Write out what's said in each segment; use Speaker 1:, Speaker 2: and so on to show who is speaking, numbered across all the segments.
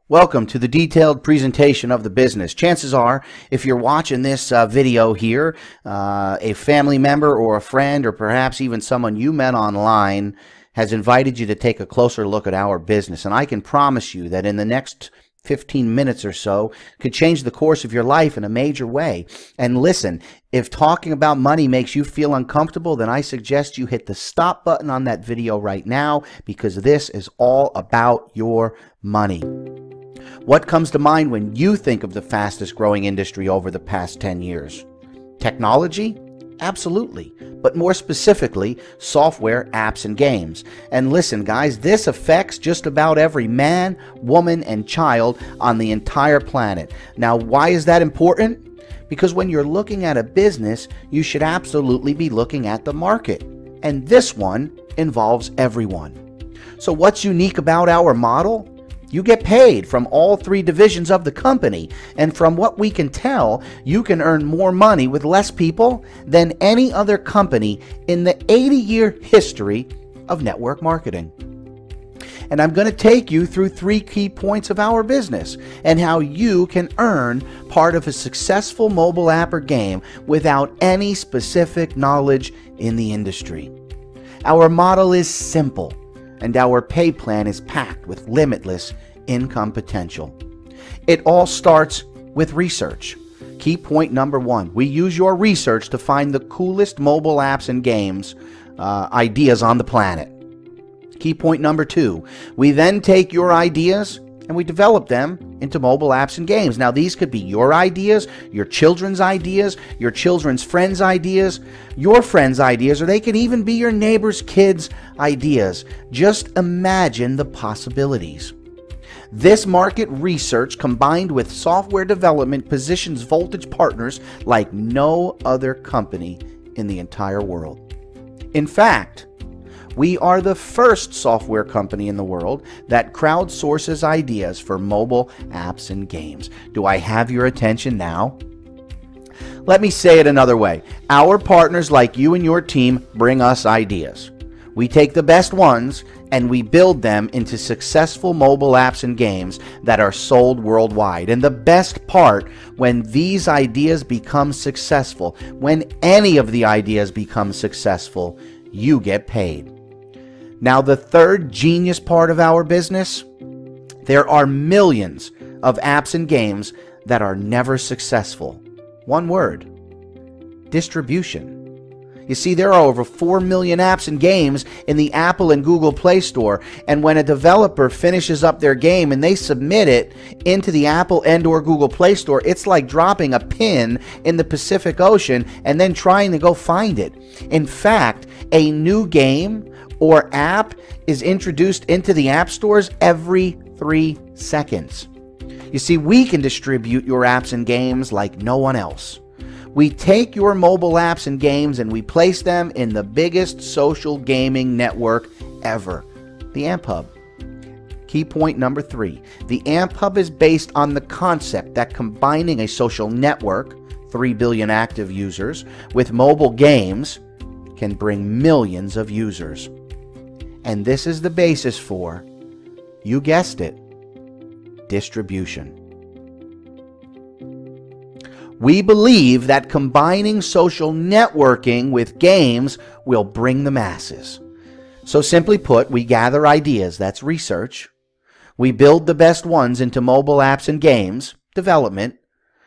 Speaker 1: Welcome to the detailed presentation of the business. Chances are, if you're watching this video here, a family member or a friend or perhaps even someone you met online has invited you to take a closer look at our business. And I can promise you that in the next 15 minutes or so could change the course of your life in a major way. And listen, if talking about money makes you feel uncomfortable, then I suggest you hit the stop button on that video right now, because this is all about your money. What comes to mind when you think of the fastest growing industry over the past 10 years? Technology? Absolutely. But more specifically, software, apps, and games. And listen, guys, this affects just about every man, woman, and child on the entire planet. Now, why is that important? Because when you're looking at a business, you should absolutely be looking at the market. And this one involves everyone. So what's unique about our model? You get paid from all three divisions of the company, and from what we can tell, you can earn more money with less people than any other company in the 80-year history of network marketing. And I'm going to take you through 3 key points of our business and how you can earn part of a successful mobile app or game without any specific knowledge in the industry. Our model is simple, and our pay plan is packed with limitless income potential. It all starts with research. Key point number 1, we use your research to find the coolest mobile apps and games ideas on the planet. Key point number 2, we then take your ideas and we develop them into mobile apps and games. Now, these could be your ideas, your children's ideas, your children's friends' ideas, your friends' ideas, or they could even be your neighbor's kids' ideas. Just imagine the possibilities. This market research combined with software development positions Voltage Partners like no other company in the entire world. In fact, we are the first software company in the world that crowdsources ideas for mobile apps and games. Do I have your attention now? Let me say it another way. Our partners like you and your team bring us ideas. We take the best ones and we build them into successful mobile apps and games that are sold worldwide. And the best part, when these ideas become successful, when any of the ideas become successful, you get paid. Now, the third genius part of our business, there are millions of apps and games that are never successful. One word: distribution. You see, there are over 4 million apps and games in the Apple and Google Play Store, and when a developer finishes up their game and they submit it into the Apple and or Google Play Store, it's like dropping a pin in the Pacific Ocean and then trying to go find it. In fact, a new game or app is introduced into the app stores every 3 seconds. You see, we can distribute your apps and games like no one else. We take your mobile apps and games and we place them in the biggest social gaming network ever, the AMP Hub. Key point number 3, the AMP Hub is based on the concept that combining a social network, 3 billion active users, with mobile games can bring millions of users. And this is the basis for, you guessed it, distribution. We believe that combining social networking with games will bring the masses. So simply put, we gather ideas, that's research. We build the best ones into mobile apps and games, development,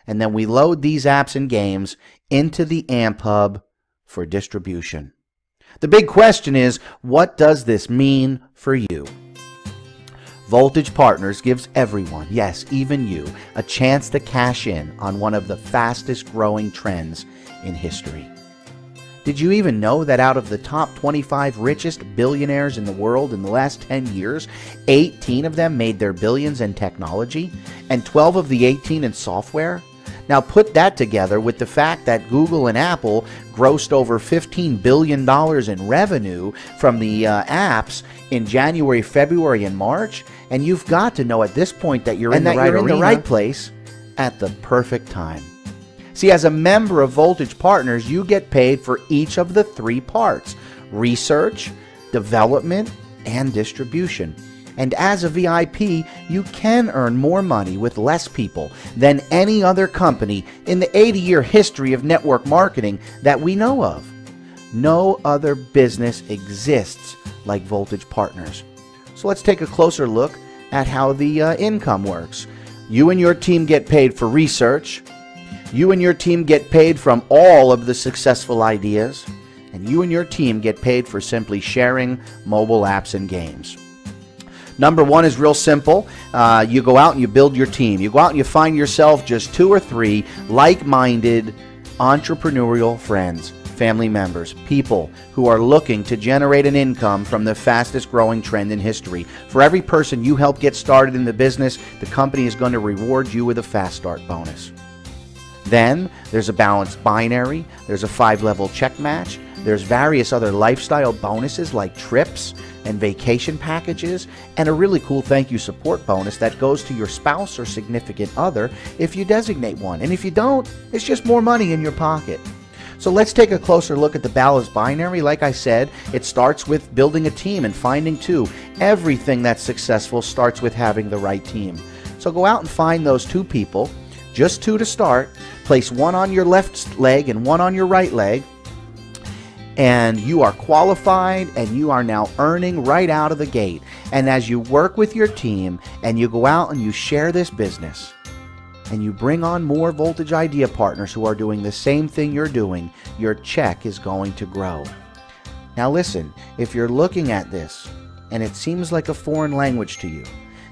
Speaker 1: and then we load these apps and games into the AMP Hub for distribution. The big question is, what does this mean for you? Voltage Partners gives everyone, yes, even you, a chance to cash in on one of the fastest growing trends in history. Did you even know that out of the top 25 richest billionaires in the world in the last 10 years, 18 of them made their billions in technology and 12 of the 18 in software? Now put that together with the fact that Google and Apple grossed over $15 billion in revenue from the apps in January, February, and March, and you've got to know at this point that you're in the right place at the perfect time. See, as a member of Voltage Partners, you get paid for each of the 3 parts: research, development, and distribution. And as a VIP, you can earn more money with less people than any other company in the 80-year history of network marketing that we know of. No other business exists like Voltage Partners. So let's take a closer look at how the income works. You and your team get paid for research. You and your team get paid from all of the successful ideas. And you and your team get paid for simply sharing mobile apps and games. Number one is real simple. You go out and you build your team. You go out and you find yourself just 2 or 3 like-minded entrepreneurial friends, family members, people who are looking to generate an income from the fastest growing trend in history. For every person you help get started in the business, the company is going to reward you with a fast start bonus. Then there's a balanced binary, there's a 5-level check match, there's various other lifestyle bonuses like trips and vacation packages, and a really cool thank you support bonus that goes to your spouse or significant other if you designate one. And if you don't, it's just more money in your pocket. So let's take a closer look at the balanced binary. Like I said, it starts with building a team and finding 2. Everything that's successful starts with having the right team. So go out and find those 2 people, just 2 to start. Place one on your left leg and one on your right leg, and you are qualified and you are now earning right out of the gate. And as you work with your team and you go out and you share this business and you bring on more Voltage Idea partners who are doing the same thing you're doing, your check is going to grow. Now listen, if you're looking at this and it seems like a foreign language to you,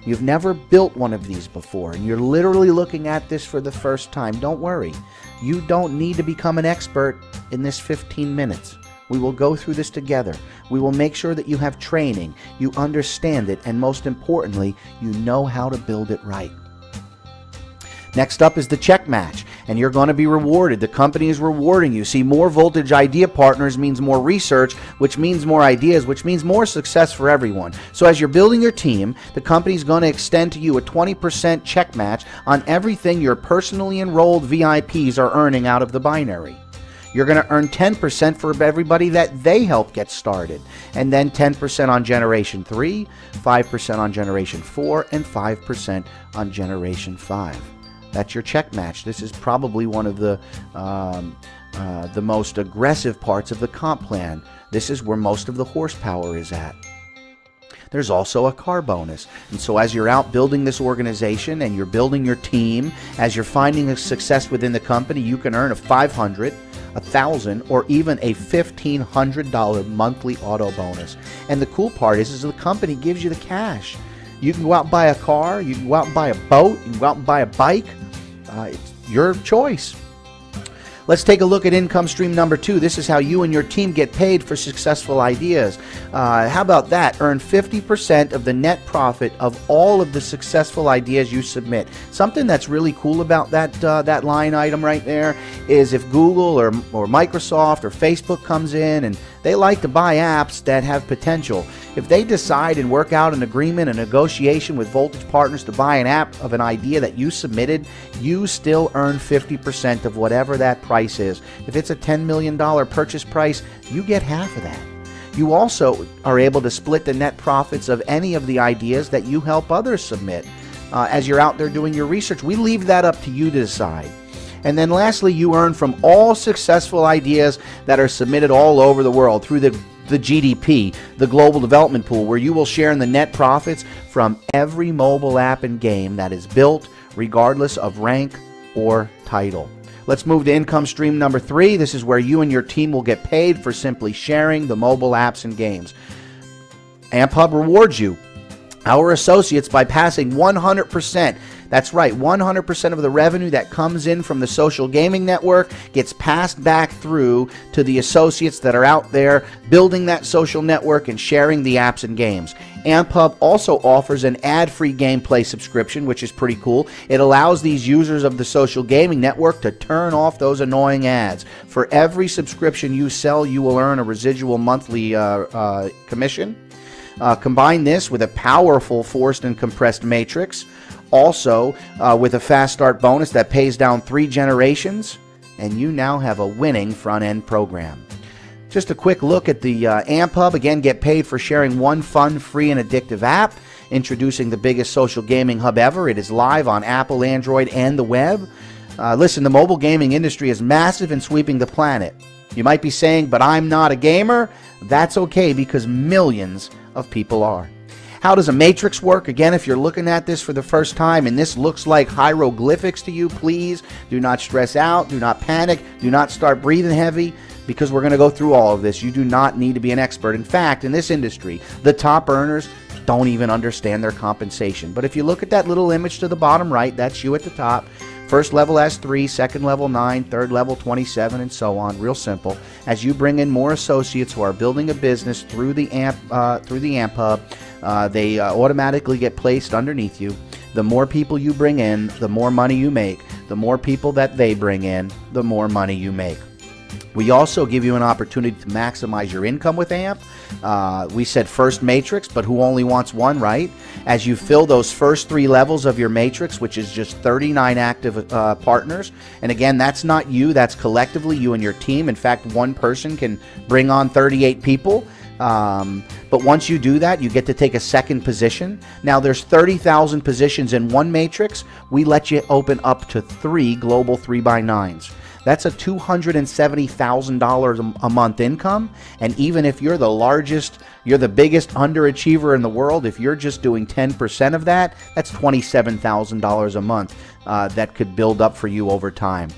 Speaker 1: you've never built one of these before, and you're literally looking at this for the first time, don't worry. You don't need to become an expert in this 15 minutes. We will go through this together. We will make sure that you have training, you understand it, and most importantly, you know how to build it right. Next up is the check match, and you're going to be rewarded. The company is rewarding you. See, more Voltage Idea partners means more research, which means more ideas, which means more success for everyone. So as you're building your team, the company is going to extend to you a 20% check match on everything your personally enrolled VIPs are earning out of the binary. You're going to earn 10% for everybody that they help get started, and then 10% on Generation 3, 5% on Generation 4, and 5% on Generation 5. That's your check match. This is probably one of the most aggressive parts of the comp plan. This is where most of the horsepower is at. There's also a car bonus. And so as you're out building this organization and you're building your team, as you're finding a success within the company, you can earn a $500, $1,000, or even a $1,500 monthly auto bonus. And the cool part is the company gives you the cash. You can go out and buy a car, you can go out and buy a boat, you can go out and buy a bike. It's your choice. Let's take a look at income stream number 2. This is how you and your team get paid for successful ideas. How about that? Earn 50% of the net profit of all of the successful ideas you submit. Something that's really cool about that line item right there is if Google or Microsoft or Facebook comes in and they like to buy apps that have potential, if they decide and work out an agreement, a negotiation with Voltage Partners to buy an app of an idea that you submitted, you still earn 50% of whatever that price is. If it's a $10 million purchase price, you get half of that. You also are able to split the net profits of any of the ideas that you help others submit. As you're out there doing your research, we leave that up to you to decide. And then lastly, you earn from all successful ideas that are submitted all over the world through the GDP, the Global Development Pool, where you will share in the net profits from every mobile app and game that is built, regardless of rank or title. Let's move to income stream number 3. This is where you and your team will get paid for simply sharing the mobile apps and games. AmpHub rewards you, our associates, by passing 100%. That's right, 100% of the revenue that comes in from the social gaming network gets passed back through to the associates that are out there building that social network and sharing the apps and games. AmpHub also offers an ad-free gameplay subscription, which is pretty cool. It allows these users of the social gaming network to turn off those annoying ads. For every subscription you sell, you will earn a residual monthly commission. Combine this with a powerful forced and compressed matrix, also with a fast start bonus that pays down 3 generations, and you now have a winning front-end program. Just a quick look at the AmpHub. Again, get paid for sharing one fun, free, and addictive app. introducing the biggest social gaming hub ever. It is live on Apple, Android, and the web. Listen, the mobile gaming industry is massive and sweeping the planet. You might be saying, but I'm not a gamer. That's okay, because millions of people are. How does a matrix work? Again, if you're looking at this for the first time and this looks like hieroglyphics to you, please do not stress out. Do not panic. Do not start breathing heavy, because we're going to go through all of this. You do not need to be an expert. In fact, in this industry, the top earners don't even understand their compensation. But if you look at that little image to the bottom right, that's you at the top. First level has 3, second level 9, third level 27, and so on. Real simple. As you bring in more associates who are building a business through the AMP Hub, they automatically get placed underneath you. The more people you bring in, the more money you make. The more people that they bring in, the more money you make. We also give you an opportunity to maximize your income with AMP. We said first matrix, but who only wants one, right? As you fill those first 3 levels of your matrix, which is just 39 active partners, and again, that's not you, that's collectively you and your team. In fact, one person can bring on 38 people. But once you do that, you get to take a second position. Now, there's 30,000 positions in one matrix. We let you open up to 3 global 3x9s. That's a $270,000 a month income. And even if you're the largest, you're the biggest underachiever in the world, if you're just doing 10% of that, that's $27,000 a month that could build up for you over time.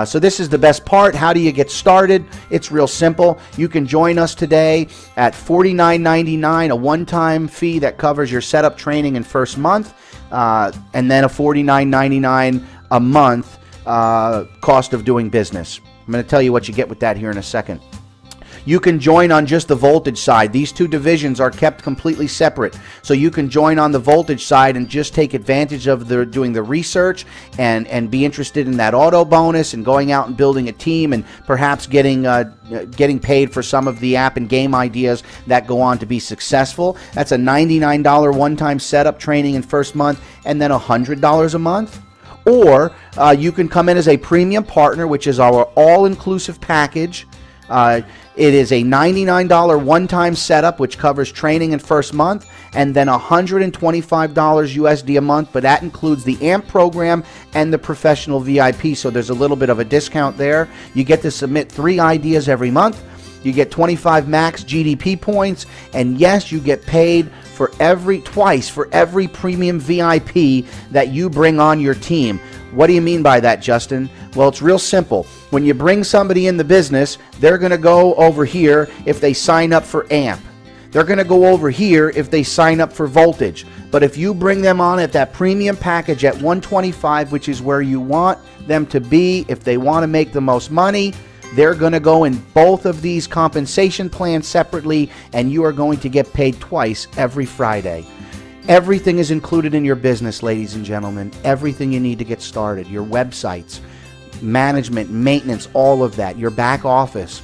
Speaker 1: So this is the best part. How do you get started? It's real simple. You can join us today at $49.99, a one-time fee that covers your setup, training, and first month, and then a $49.99 a month cost of doing business. I'm going to tell you what you get with that here in a second. You can join on just the voltage side. These 2 divisions are kept completely separate. So you can join on the voltage side and just take advantage of doing the research and be interested in that auto bonus and going out and building a team and perhaps getting paid for some of the app and game ideas that go on to be successful. That's a $99 one-time setup, training, and first month, and then $100 a month. Or you can come in as a premium partner, which is our all-inclusive package. It is a $99 one-time setup, which covers training and first month, and then $125 USD a month, but that includes the AMP program and the professional VIP, so there's a little bit of a discount there. You get to submit 3 ideas every month. You get 25 max GDP points, and yes, you get paid for twice for every premium VIP that you bring on your team. What do you mean by that, Justin? Well, it's real simple. When you bring somebody in the business, they're going to go over here if they sign up for AMP. They're going to go over here if they sign up for voltage. But if you bring them on at that premium package at $125, which is where you want them to be if they want to make the most money, they're going to go in both of these compensation plans separately, and you are going to get paid twice every Friday. Everything is included in your business, ladies and gentlemen. Everything you need to get started. Your websites, management, maintenance, all of that. Your back office.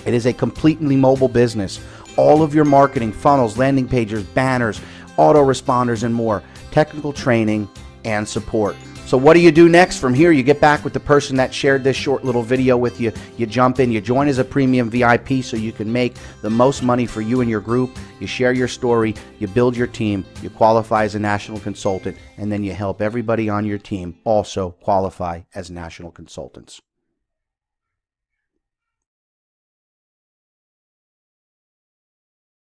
Speaker 1: It is a completely mobile business. All of your marketing, funnels, landing pages, banners, autoresponders, and more. Technical training and support. So what do you do next? From here, you get back with the person that shared this short little video with you. You jump in, you join as a premium VIP so you can make the most money for you and your group. You share your story, you build your team, you qualify as a national consultant, and then you help everybody on your team also qualify as national consultants.